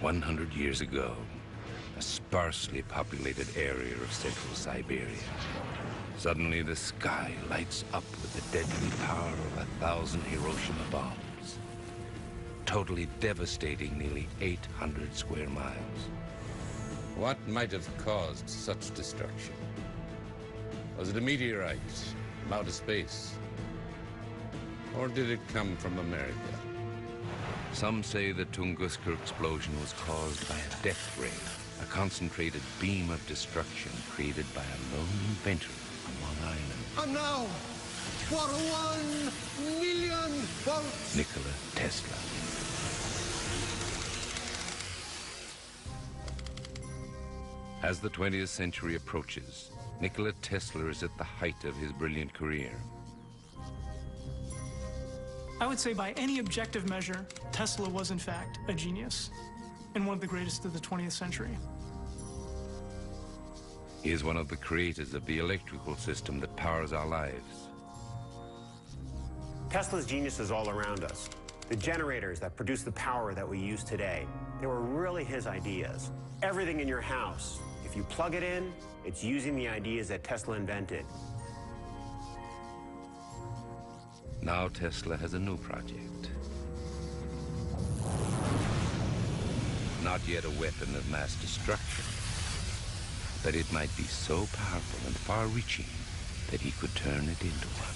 100 years ago, a sparsely populated area of central Siberia. Suddenly the sky lights up with the deadly power of 1,000 Hiroshima bombs, totally devastating nearly 800 square miles. What might have caused such destruction? Was it a meteorite from outer space? Or did it come from America? Some say the Tunguska explosion was caused by a death ray, a concentrated beam of destruction created by a lone inventor on Long Island. And now, for 1 million volts, Nikola Tesla. As the 20th century approaches, Nikola Tesla is at the height of his brilliant career. I would say by any objective measure, Tesla was in fact a genius and one of the greatest of the 20th century. He is one of the creators of the electrical system that powers our lives. Tesla's genius is all around us. The generators that produce the power that we use today, they were really his ideas. Everything in your house, if you plug it in, it's using the ideas that Tesla invented. Now Tesla has a new project. Not yet a weapon of mass destruction, but it might be so powerful and far-reaching that he could turn it into one.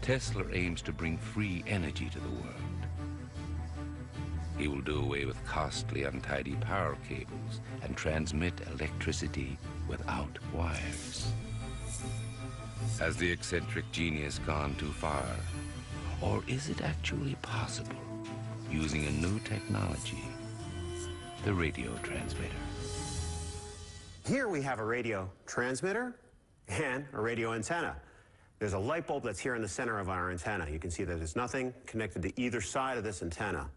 Tesla aims to bring free energy to the world. He will do away with costly, untidy power cables and transmit electricity without wires. Has the eccentric genius gone too far? Or is it actually possible, using a new technology, the radio transmitter? Here we have a radio transmitter and a radio antenna. There's a light bulb that's here in the center of our antenna. You can see that there's nothing connected to either side of this antenna.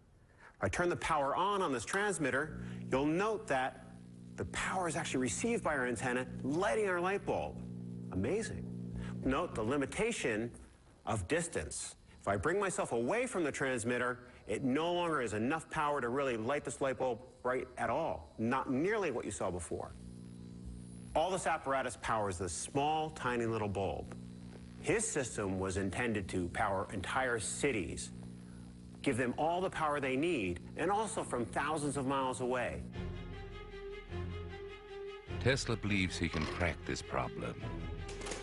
If I turn the power on this transmitter, you'll note that the power is actually received by our antenna, lighting our light bulb. Amazing. Note the limitation of distance. If I bring myself away from the transmitter, it no longer is enough power to really light this light bulb bright at all. Not nearly what you saw before. All this apparatus powers this small, tiny little bulb. His system was intended to power entire cities, give them all the power they need, and also from thousands of miles away. Tesla believes he can crack this problem.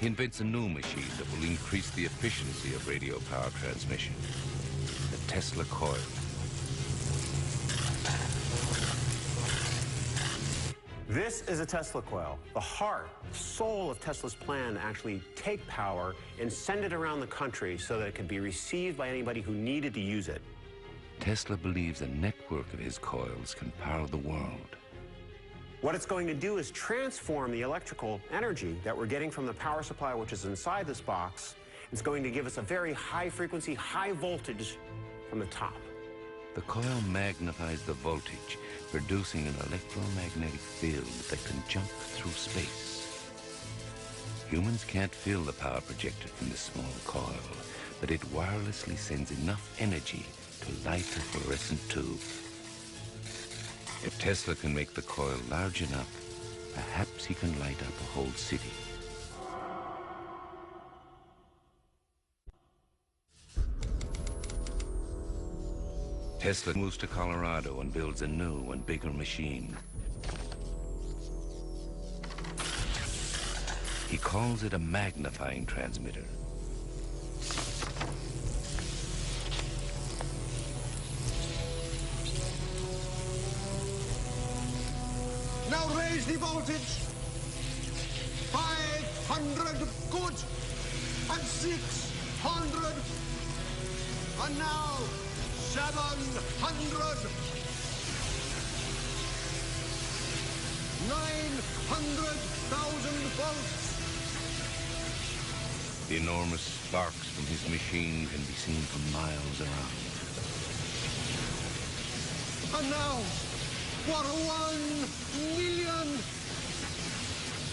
He invents a new machine that will increase the efficiency of radio power transmission, the Tesla coil. This is a Tesla coil, the heart, soul of Tesla's plan to actually take power and send it around the country so that it could be received by anybody who needed to use it. Tesla believes a network of his coils can power the world. What it's going to do is transform the electrical energy that we're getting from the power supply, which is inside this box. It's going to give us a very high frequency, high voltage from the top. The coil magnifies the voltage, producing an electromagnetic field that can jump through space. Humans can't feel the power projected from this small coil, but it wirelessly sends enough energy to light a fluorescent tube. If Tesla can make the coil large enough, perhaps he can light up a whole city. Tesla moves to Colorado and builds a new and bigger machine. He calls it a magnifying transmitter. now raise the voltage. 500, good, and 600, and now 700, 900,000 volts. The enormous sparks from his machine can be seen from miles around. And now, for 1 million.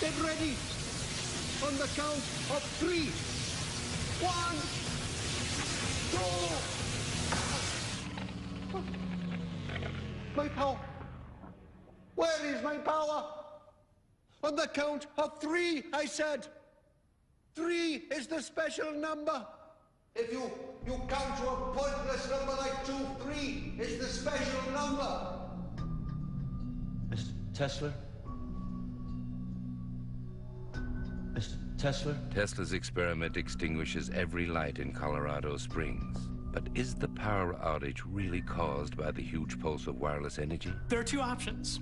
Get ready. On the count of 3. 1, 2. My power. Where is my power? On the count of 3, I said. 3 is the special number. If you count to a pointless number like 2, 3 is the special number. Mr. Tesla? Mr. Tesla? Tesla's experiment extinguishes every light in Colorado Springs. But is the power outage really caused by the huge pulse of wireless energy? There are 2 options.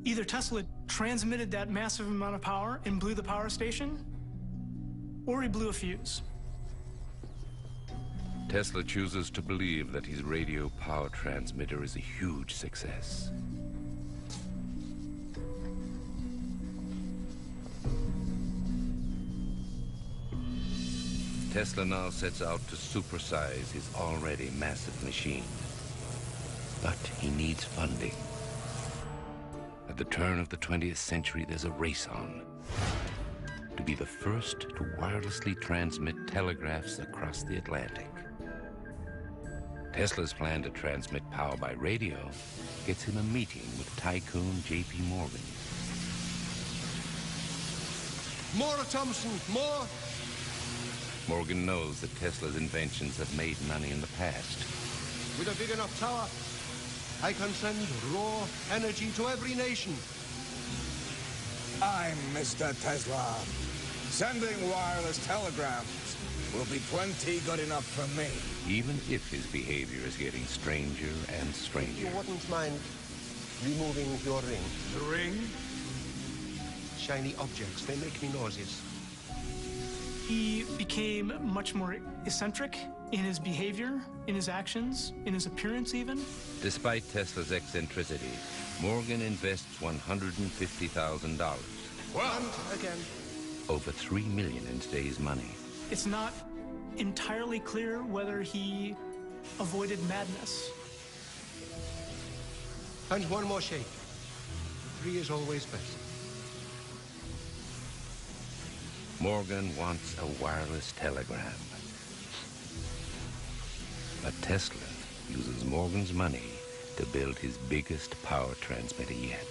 Either Tesla transmitted that massive amount of power and blew the power station, or he blew a fuse. Tesla chooses to believe that his radio power transmitter is a huge success. Tesla now sets out to supersize his already massive machine. But he needs funding. At the turn of the 20th century, there's a race on to be the first to wirelessly transmit telegraphs across the Atlantic. Tesla's plan to transmit power by radio gets him a meeting with tycoon J.P. Morgan. More, Thompson, more. Morgan knows that Tesla's inventions have made money in the past. With a big enough tower, I can send raw energy to every nation. I'm Mr. Tesla. Sending wireless telegrams will be plenty good enough for me. Even if his behavior is getting stranger and stranger. You wouldn't mind removing your ring? The ring? Shiny objects, they make me nauseous. He became much more eccentric in his behavior, in his actions, in his appearance even. Despite Tesla's eccentricity, Morgan invests $150,000. Well, And again. Over $3 million in today's money. It's not entirely clear whether he avoided madness. And one more shake. 3 is always best. Morgan wants a wireless telegram. But Tesla uses Morgan's money to build his biggest power transmitter yet.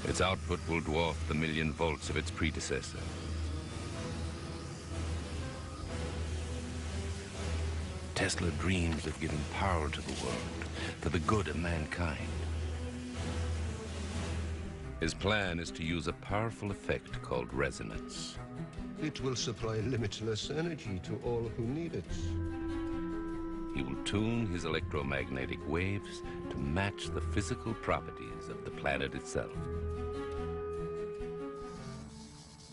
Its output will dwarf the 1,000,000 volts of its predecessor. Tesla dreams of giving power to the world for the good of mankind. His plan is to use a powerful effect called resonance. It will supply limitless energy to all who need it. He will tune his electromagnetic waves to match the physical properties of the planet itself.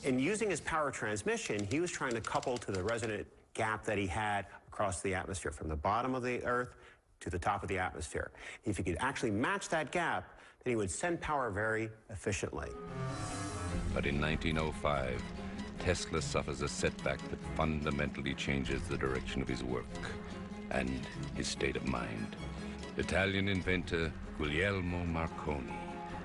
In using his power transmission, he was trying to couple to the resonant gap that he had across the atmosphere, from the bottom of the Earth to the top of the atmosphere. If he could actually match that gap, then he would send power very efficiently. But in 1905, Tesla suffers a setback that fundamentally changes the direction of his work and his state of mind. Italian inventor Guglielmo Marconi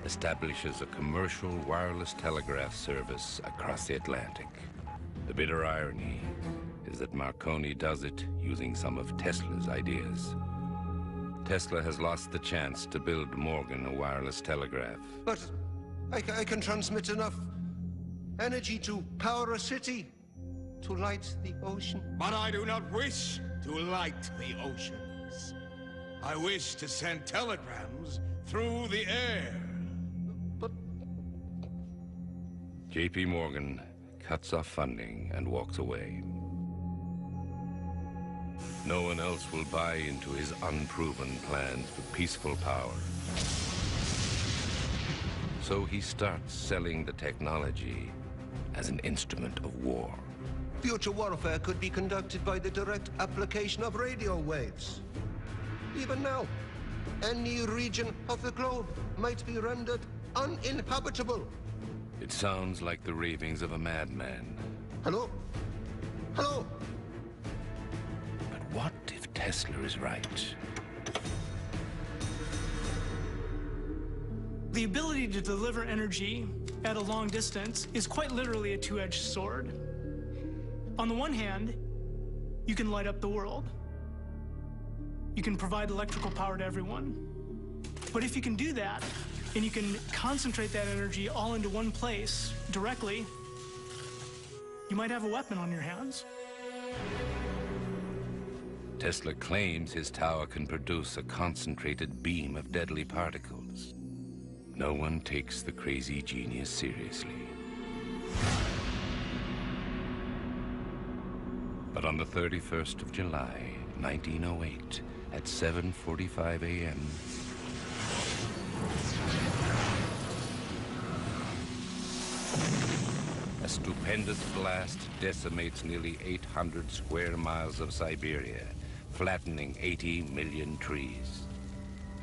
establishes a commercial wireless telegraph service across the Atlantic. The bitter irony is that Marconi does it using some of Tesla's ideas. Tesla has lost the chance to build Morgan a wireless telegraph. But I can transmit enough energy to power a city, to light the ocean. but I do not wish to light the oceans. I wish to send telegrams through the air. But J.P. Morgan cuts off funding and walks away. No one else will buy into his unproven plans for peaceful power. So he starts selling the technology as an instrument of war. future warfare could be conducted by the direct application of radio waves. Even now, any region of the globe might be rendered uninhabitable. It sounds like the ravings of a madman. Hello? Hello? But what if Tesla is right? The ability to deliver energy at a long distance is quite literally a two-edged sword. On the one hand, you can light up the world. You can provide electrical power to everyone. But if you can do that, and you can concentrate that energy all into one place directly, you might have a weapon on your hands. Tesla claims his tower can produce a concentrated beam of deadly particles. No one takes the crazy genius seriously. But on the 31st of July, 1908, at 7:45 a.m., a stupendous blast decimates nearly 800 square miles of Siberia, flattening 80 million trees.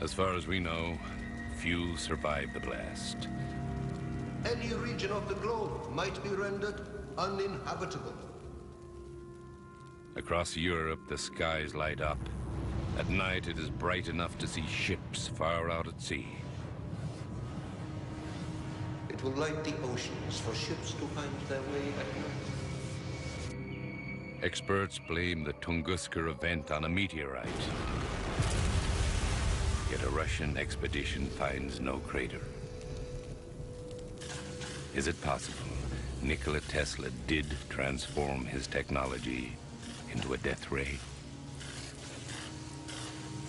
As far as we know, few survived the blast. Any region of the globe might be rendered uninhabitable. Across Europe, the skies light up. At night, it is bright enough to see ships far out at sea. It will light the oceans for ships to find their way at night. Experts blame the Tunguska event on a meteorite. Yet a Russian expedition finds no crater. Is it possible Nikola Tesla did transform his technology into a death ray?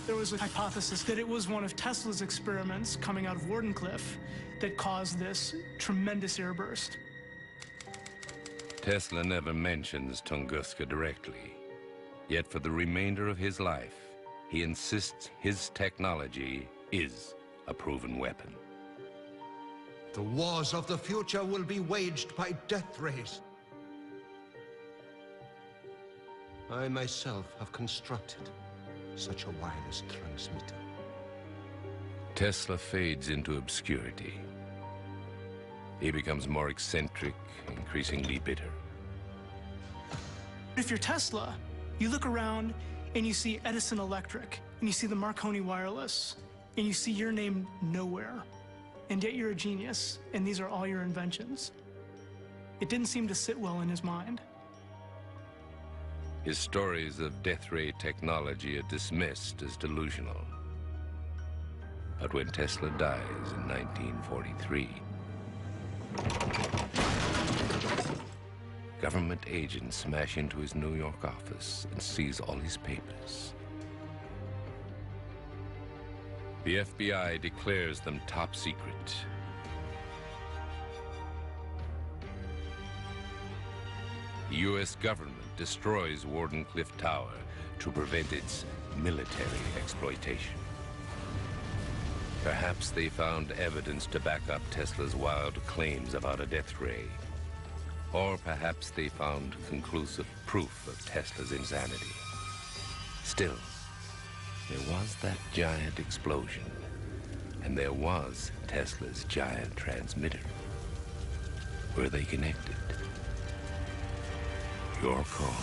There was a hypothesis that it was one of Tesla's experiments coming out of Wardenclyffe that caused this tremendous airburst. Tesla never mentions Tunguska directly. Yet for the remainder of his life, he insists his technology is a proven weapon. The wars of the future will be waged by death rays. I myself have constructed such a wireless transmitter. Tesla fades into obscurity. He becomes more eccentric, increasingly bitter. If you're Tesla, you look around and you see Edison Electric, and you see the Marconi Wireless, and you see your name nowhere. And yet you're a genius, and these are all your inventions. It didn't seem to sit well in his mind. His stories of death ray technology are dismissed as delusional. But when Tesla dies in 1943, government agents smash into his New York office and seize all his papers. The FBI declares them top secret. The U.S. government destroys Wardenclyffe Tower to prevent its military exploitation. Perhaps they found evidence to back up Tesla's wild claims about a death ray. Or perhaps they found conclusive proof of Tesla's insanity. Still, there was that giant explosion, and there was Tesla's giant transmitter. Were they connected? Your call.